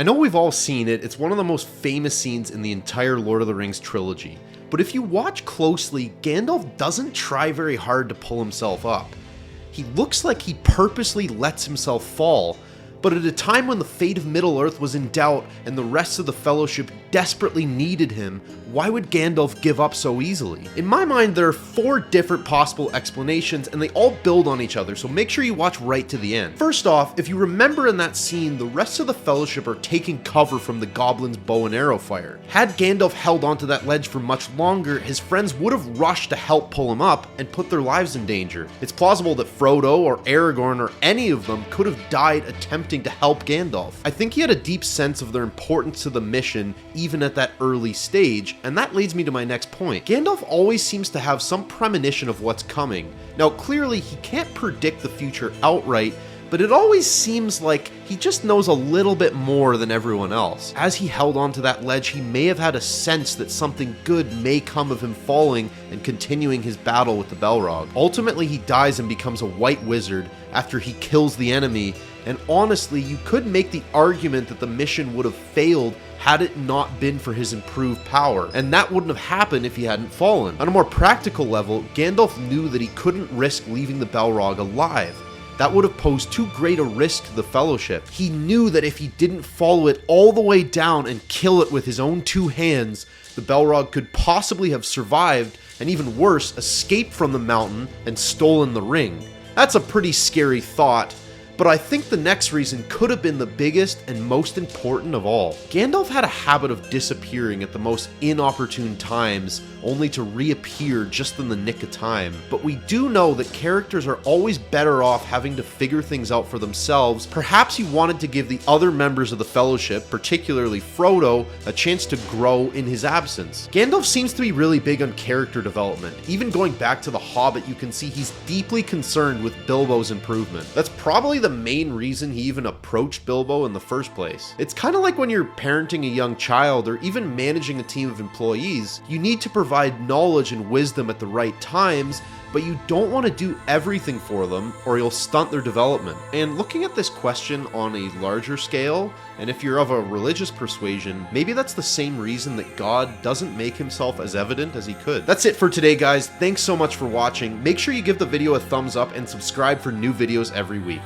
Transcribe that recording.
I know we've all seen it, it's one of the most famous scenes in the entire Lord of the Rings trilogy, but if you watch closely, Gandalf doesn't try very hard to pull himself up. He looks like he purposely lets himself fall, but at a time when the fate of Middle-earth was in doubt and the rest of the Fellowship desperately needed him, why would Gandalf give up so easily? In my mind, there are 4 different possible explanations and they all build on each other, so make sure you watch right to the end. First off, if you remember in that scene, the rest of the Fellowship are taking cover from the goblins' bow and arrow fire. Had Gandalf held onto that ledge for much longer, his friends would have rushed to help pull him up and put their lives in danger. It's plausible that Frodo or Aragorn or any of them could have died attempting to help Gandalf. I think he had a deep sense of their importance to the mission even at that early stage, and that leads me to my next point. Gandalf always seems to have some premonition of what's coming. Now clearly he can't predict the future outright, but it always seems like he just knows a little bit more than everyone else. As he held onto that ledge, he may have had a sense that something good may come of him falling and continuing his battle with the Balrog. Ultimately, he dies and becomes a white wizard after he kills the enemy, and honestly, you could make the argument that the mission would have failed had it not been for his improved power, and that wouldn't have happened if he hadn't fallen. On a more practical level, Gandalf knew that he couldn't risk leaving the Balrog alive. That would have posed too great a risk to the Fellowship. He knew that if he didn't follow it all the way down and kill it with his own 2 hands, the Balrog could possibly have survived, and even worse, escaped from the mountain and stolen the ring. That's a pretty scary thought, but I think the next reason could have been the biggest and most important of all. Gandalf had a habit of disappearing at the most inopportune times, only to reappear just in the nick of time. But we do know that characters are always better off having to figure things out for themselves. Perhaps he wanted to give the other members of the Fellowship, particularly Frodo, a chance to grow in his absence. Gandalf seems to be really big on character development. Even going back to the Hobbit, you can see he's deeply concerned with Bilbo's improvement. That's probably the main reason he even approached Bilbo in the first place. It's kind of like when you're parenting a young child or even managing a team of employees. You need to provide knowledge and wisdom at the right times, but you don't want to do everything for them or you'll stunt their development. And looking at this question on a larger scale, and if you're of a religious persuasion, maybe that's the same reason that God doesn't make himself as evident as he could. That's it for today, guys. Thanks so much for watching. Make sure you give the video a thumbs up and subscribe for new videos every week.